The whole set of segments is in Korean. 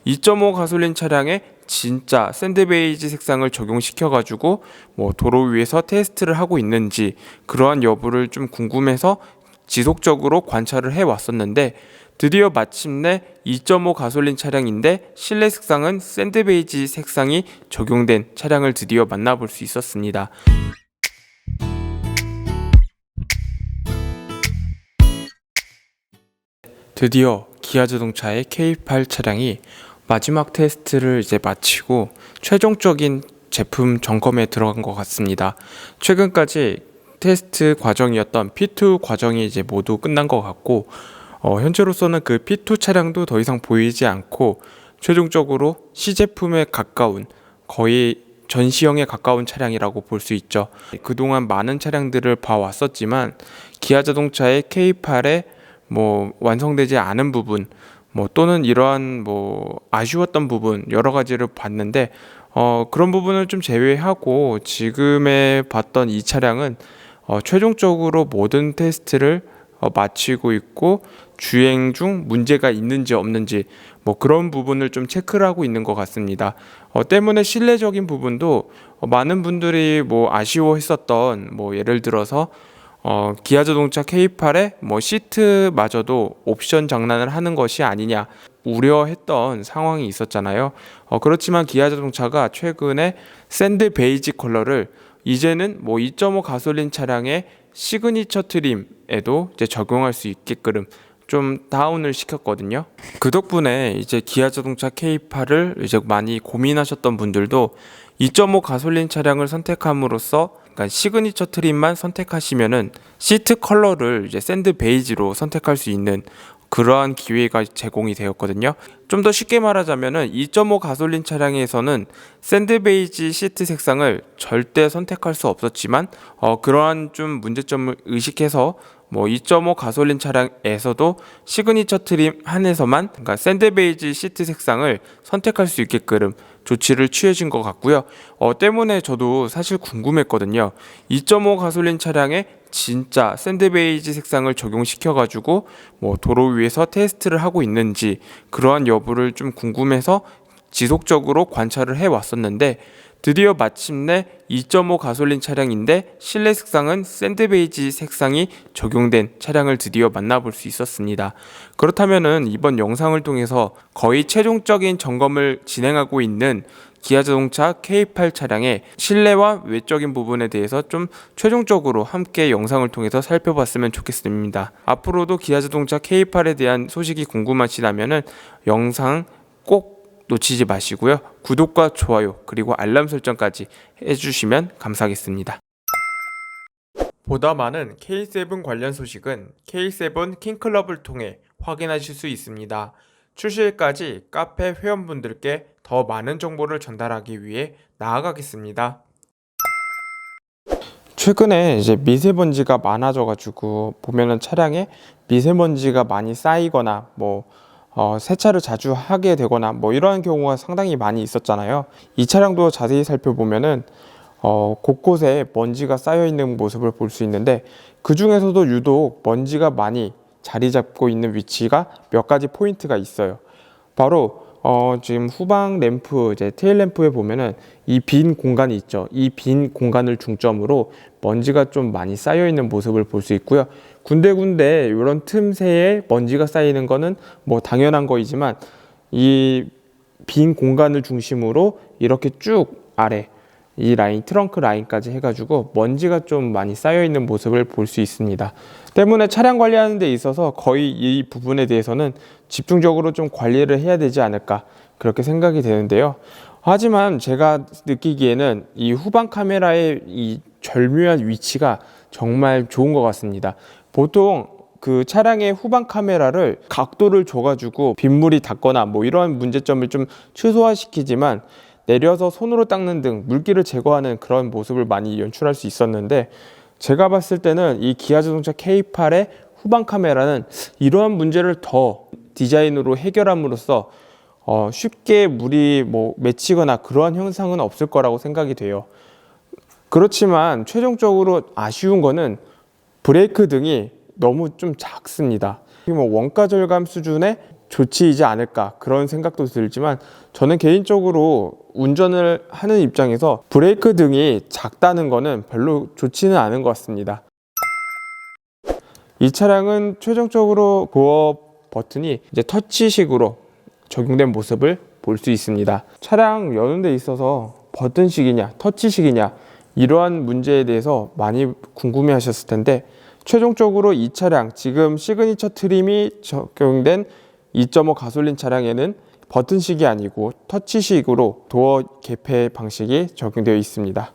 2.5 가솔린 차량에 진짜 샌드 베이지 색상을 적용시켜가지고 뭐 도로 위에서 테스트를 하고 있는지 그러한 여부를 좀 궁금해서 지속적으로 관찰을 해왔었는데, 드디어 마침내 2.5 가솔린 차량인데 실내 색상은 샌드 베이지 색상이 적용된 차량을 드디어 만나볼 수 있었습니다. 드디어 기아자동차의 K8 차량이 마지막 테스트를 이제 마치고 최종적인 제품 점검에 들어간 것 같습니다. 최근까지 테스트 과정이었던 P2 과정이 이제 모두 끝난 것 같고, 현재로서는 그 P2 차량도 더 이상 보이지 않고 최종적으로 시제품에 가까운, 거의 전시형에 가까운 차량이라고 볼 수 있죠. 그동안 많은 차량들을 봐왔었지만 기아자동차의 K8에 뭐 완성되지 않은 부분, 뭐 또는 이러한 뭐 아쉬웠던 부분 여러 가지를 봤는데, 그런 부분을 좀 제외하고 지금에 봤던 이 차량은 최종적으로 모든 테스트를 마치고 있고, 주행 중 문제가 있는지 없는지 뭐 그런 부분을 좀 체크를 하고 있는 것 같습니다. 때문에 실내적인 부분도 많은 분들이 뭐 아쉬워했었던, 뭐 예를 들어서 기아자동차 K8에 뭐 시트마저도 옵션 장난을 하는 것이 아니냐 우려했던 상황이 있었잖아요. 그렇지만 기아자동차가 최근에 샌드 베이지 컬러를 이제는 뭐 2.5 가솔린 차량의 시그니처 트림에도 이제 적용할 수 있게끔 좀 다운을 시켰거든요. 그 덕분에 이제 기아자동차 K8을 이제 많이 고민하셨던 분들도 2.5 가솔린 차량을 선택함으로써, 그러니까 시그니처 트림만 선택하시면은 시트 컬러를 이제 샌드 베이지로 선택할 수 있는 그러한 기회가 제공이 되었거든요. 좀 더 쉽게 말하자면은 2.5 가솔린 차량에서는 샌드 베이지 시트 색상을 절대 선택할 수 없었지만, 그러한 좀 문제점을 의식해서 뭐 2.5 가솔린 차량에서도 시그니처 트림 한에서만, 그러니까 샌드 베이지 시트 색상을 선택할 수 있게끔 조치를 취해진 것 같고요. 때문에 저도 사실 궁금했거든요. 2.5 가솔린 차량에 진짜 샌드 베이지 색상을 적용시켜가지고 뭐 도로 위에서 테스트를 하고 있는지 그러한 여부를 좀 궁금해서 지속적으로 관찰을 해왔었는데, 드디어 마침내 2.5 가솔린 차량인데 실내 색상은 샌드 베이지 색상이 적용된 차량을 드디어 만나볼 수 있었습니다. 그렇다면은 이번 영상을 통해서 거의 최종적인 점검을 진행하고 있는 기아자동차 K8 차량의 실내와 외적인 부분에 대해서 좀 최종적으로 함께 영상을 통해서 살펴봤으면 좋겠습니다. 앞으로도 기아자동차 K8에 대한 소식이 궁금하시다면은 영상 꼭 놓치지 마시고요. 구독과 좋아요 그리고 알람 설정까지 해주시면 감사하겠습니다. 보다 많은 K7 관련 소식은 K7 킹클럽을 통해 확인하실 수 있습니다. 출시일까지 카페 회원분들께 더 많은 정보를 전달하기 위해 나아가겠습니다. 최근에 이제 미세먼지가 많아져가지고 보면은 차량에 미세먼지가 많이 쌓이거나 뭐 세차를 자주 하게 되거나 뭐 이러한 경우가 상당히 많이 있었잖아요. 이 차량도 자세히 살펴보면은 곳곳에 먼지가 쌓여 있는 모습을 볼 수 있는데, 그 중에서도 유독 먼지가 많이 자리 잡고 있는 위치가 몇 가지 포인트가 있어요. 바로 지금 후방 램프, 이제 테일 램프에 보면은 이 빈 공간이 있죠. 이 빈 공간을 중점으로 먼지가 좀 많이 쌓여 있는 모습을 볼 수 있고요. 군데군데 이런 틈새에 먼지가 쌓이는 거는 뭐 당연한 거이지만, 이 빈 공간을 중심으로 이렇게 쭉 아래 이 라인, 트렁크 라인까지 해가지고 먼지가 좀 많이 쌓여 있는 모습을 볼 수 있습니다. 때문에 차량 관리하는 데 있어서 거의 이 부분에 대해서는 집중적으로 좀 관리를 해야 되지 않을까, 그렇게 생각이 되는데요. 하지만 제가 느끼기에는 이 후방 카메라의 이 절묘한 위치가 정말 좋은 것 같습니다. 보통 그 차량의 후방 카메라를 각도를 줘가지고 빗물이 닿거나 뭐 이런 문제점을 좀 최소화시키지만, 내려서 손으로 닦는 등 물기를 제거하는 그런 모습을 많이 연출할 수 있었는데, 제가 봤을 때는 이 기아자동차 K8의 후방 카메라는 이러한 문제를 더 디자인으로 해결함으로써 쉽게 물이 뭐 맺히거나 그러한 현상은 없을 거라고 생각이 돼요. 그렇지만 최종적으로 아쉬운 거는 브레이크 등이 너무 좀 작습니다. 뭐 원가 절감 수준의 조치이지 않을까 그런 생각도 들지만, 저는 개인적으로 운전을 하는 입장에서 브레이크 등이 작다는 거는 별로 좋지는 않은 것 같습니다. 이 차량은 최종적으로 도어 버튼이 이제 터치식으로 적용된 모습을 볼 수 있습니다. 차량 여는 데 있어서 버튼식이냐 터치식이냐 이러한 문제에 대해서 많이 궁금해 하셨을 텐데, 최종적으로 이 차량 지금 시그니처 트림이 적용된 2.5 가솔린 차량에는 버튼식이 아니고 터치식으로 도어 개폐 방식이 적용되어 있습니다.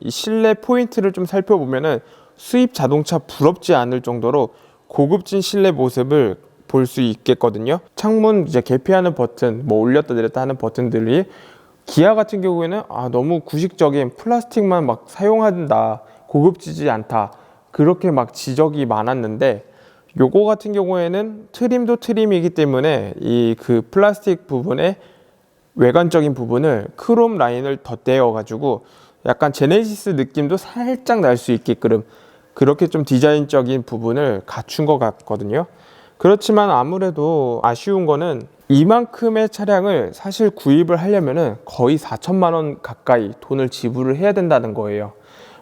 이 실내 포인트를 좀 살펴보면은 수입 자동차 부럽지 않을 정도로 고급진 실내 모습을 볼 수 있겠거든요. 창문 이제 개폐하는 버튼, 뭐 올렸다 내렸다 하는 버튼들이 기아 같은 경우에는 너무 구식적인 플라스틱만 막 사용한다, 고급지지 않다, 그렇게 막 지적이 많았는데, 요거 같은 경우에는 트림도 트림이기 때문에 이 그 플라스틱 부분의 외관적인 부분을 크롬 라인을 덧대어 가지고 약간 제네시스 느낌도 살짝 날 수 있게끔 그렇게 좀 디자인적인 부분을 갖춘 것 같거든요. 그렇지만 아무래도 아쉬운 거는 이만큼의 차량을 사실 구입을 하려면은 거의 4천만 원 가까이 돈을 지불을 해야 된다는 거예요.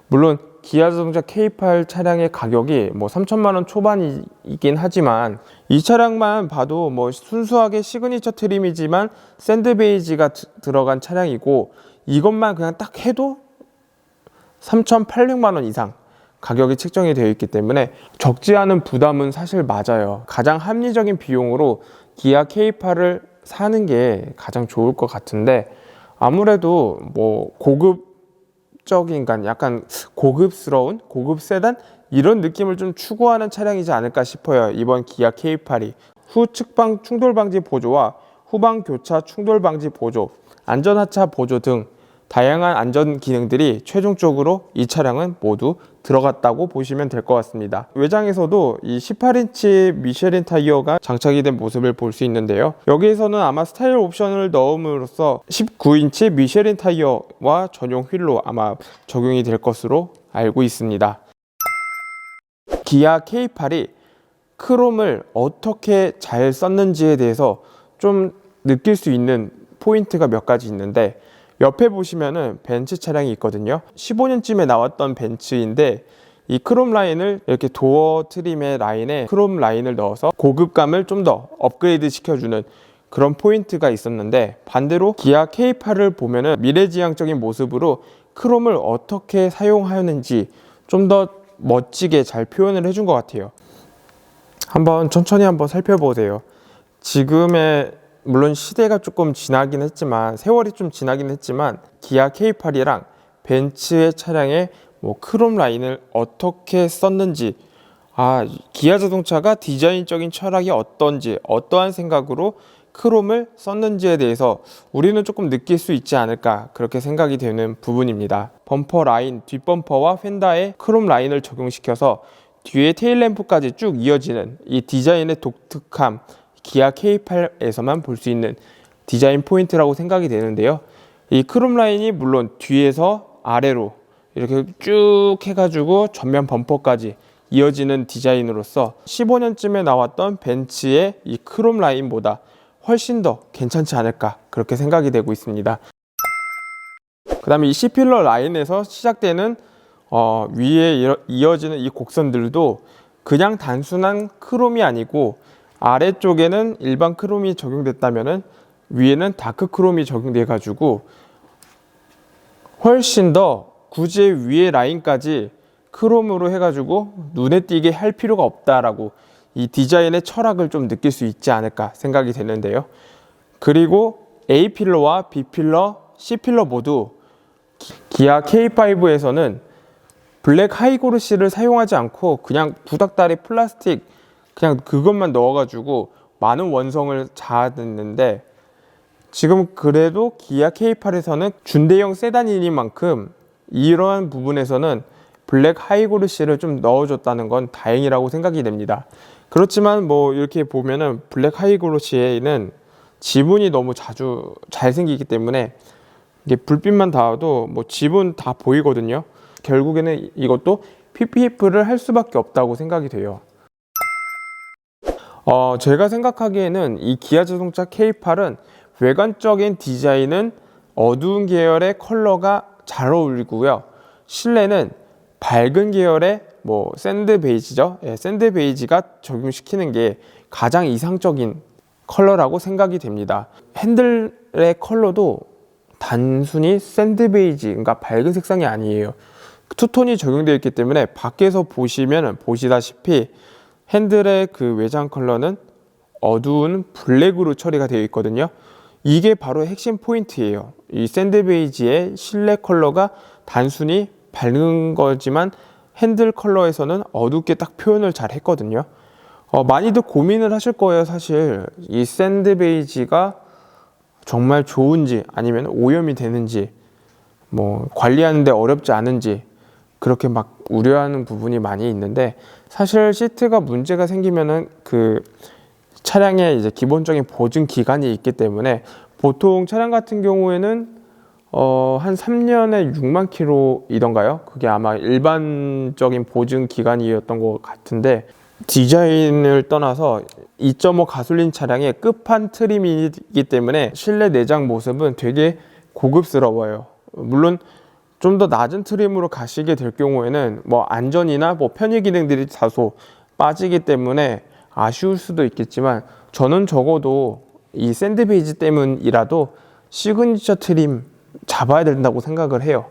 물론 기아 자동차 K8 차량의 가격이 뭐 3천만 원 초반이긴 하지만, 이 차량만 봐도 뭐 순수하게 시그니처 트림이지만 샌드 베이지가 들어간 차량이고, 이것만 그냥 딱 해도 3,800만 원 이상 가격이 책정이 되어 있기 때문에 적지 않은 부담은 사실 맞아요. 가장 합리적인 비용으로 기아 K8을 사는 게 가장 좋을 것 같은데, 아무래도 뭐 고급적인, 약간 고급스러운 고급 세단 이런 느낌을 좀 추구하는 차량이지 않을까 싶어요. 이번 기아 K8이 후측방 충돌 방지 보조와 후방 교차 충돌 방지 보조, 안전하차 보조 등 다양한 안전 기능들이 최종적으로 이 차량은 모두 들어갔다고 보시면 될 것 같습니다. 외장에서도 이 18인치 미쉐린 타이어가 장착이 된 모습을 볼 수 있는데요. 여기에서는 아마 스타일 옵션을 넣음으로써 19인치 미쉐린 타이어와 전용 휠로 아마 적용이 될 것으로 알고 있습니다. 기아 K8이 크롬을 어떻게 잘 썼는지에 대해서 좀 느낄 수 있는 포인트가 몇 가지 있는데, 옆에 보시면은 벤츠 차량이 있거든요. 15년쯤에 나왔던 벤츠인데, 이 크롬 라인을 이렇게 도어 트림의 라인에 크롬 라인을 넣어서 고급감을 좀 더 업그레이드 시켜주는 그런 포인트가 있었는데, 반대로 기아 K8을 보면은 미래지향적인 모습으로 크롬을 어떻게 사용하는지 좀 더 멋지게 잘 표현을 해준 것 같아요. 한번 천천히 한번 살펴보세요. 지금의 물론 시대가 조금 지나긴 했지만, 세월이 좀 지나긴 했지만, 기아 K8이랑 벤츠의 차량의 뭐 크롬 라인을 어떻게 썼는지, 기아 자동차가 디자인적인 철학이 어떤지, 어떠한 생각으로 크롬을 썼는지에 대해서 우리는 조금 느낄 수 있지 않을까, 그렇게 생각이 되는 부분입니다. 범퍼 라인, 뒷범퍼와 펜다에 크롬 라인을 적용시켜서 뒤에 테일램프까지 쭉 이어지는 이 디자인의 독특함, 기아 K8에서만 볼 수 있는 디자인 포인트라고 생각이 되는데요. 이 크롬 라인이 물론 뒤에서 아래로 이렇게 쭉 해가지고 전면 범퍼까지 이어지는 디자인으로서 15년쯤에 나왔던 벤츠의 이 크롬 라인보다 훨씬 더 괜찮지 않을까, 그렇게 생각이 되고 있습니다. 그 다음에 이 C필러 라인에서 시작되는 위에 이어지는 이 곡선들도 그냥 단순한 크롬이 아니고, 아래쪽에는 일반 크롬이 적용됐다면은 위에는 다크 크롬이 적용돼 가지고 훨씬 더 굳이 위에 라인까지 크롬으로 해가지고 눈에 띄게 할 필요가 없다라고 이 디자인의 철학을 좀 느낄 수 있지 않을까 생각이 되는데요. 그리고 A필러와 B필러, C필러 모두 기아 K5에서는 블랙 하이고르시를 사용하지 않고 그냥 구닥다리 플라스틱 그냥 그것만 넣어가지고 많은 원성을 자아냈는데, 지금 그래도 기아 K8에서는 준대형 세단이니만큼 이러한 부분에서는 블랙 하이고르시를 좀 넣어줬다는 건 다행이라고 생각이 됩니다. 그렇지만 뭐 이렇게 보면은 블랙 하이고르시에는 지문이 너무 자주 잘 생기기 때문에 이게 불빛만 닿아도 뭐 지문 다 보이거든요. 결국에는 이것도 PPF를 할 수밖에 없다고 생각이 돼요. 제가 생각하기에는 이 기아 자동차 K8은 외관적인 디자인은 어두운 계열의 컬러가 잘 어울리고요. 실내는 밝은 계열의 뭐 샌드 베이지죠. 예, 샌드 베이지가 적용시키는 게 가장 이상적인 컬러라고 생각이 됩니다. 핸들의 컬러도 단순히 샌드 베이지, 그러니까 밝은 색상이 아니에요. 투톤이 적용되어 있기 때문에 밖에서 보시면 보시다시피 핸들의 그 외장 컬러는 어두운 블랙으로 처리가 되어 있거든요. 이게 바로 핵심 포인트예요. 이 샌드 베이지의 실내 컬러가 단순히 밝은 거지만 핸들 컬러에서는 어둡게 딱 표현을 잘 했거든요. 많이들 고민을 하실 거예요. 사실 이 샌드 베이지가 정말 좋은지 아니면 오염이 되는지 뭐 관리하는데 어렵지 않은지 그렇게 막 우려하는 부분이 많이 있는데, 사실 시트가 문제가 생기면은 그 차량의 이제 기본적인 보증 기간이 있기 때문에 보통 차량 같은 경우에는 한 3년에 6만 킬로이던가요? 그게 아마 일반적인 보증 기간이었던 것 같은데, 디자인을 떠나서 2.5 가솔린 차량의 끝판 트림이기 때문에 실내 내장 모습은 되게 고급스러워요. 물론 좀 더 낮은 트림으로 가시게 될 경우에는 뭐 안전이나 뭐 편의 기능들이 다소 빠지기 때문에 아쉬울 수도 있겠지만, 저는 적어도 이 샌드 베이지 때문이라도 시그니처 트림 잡아야 된다고 생각을 해요.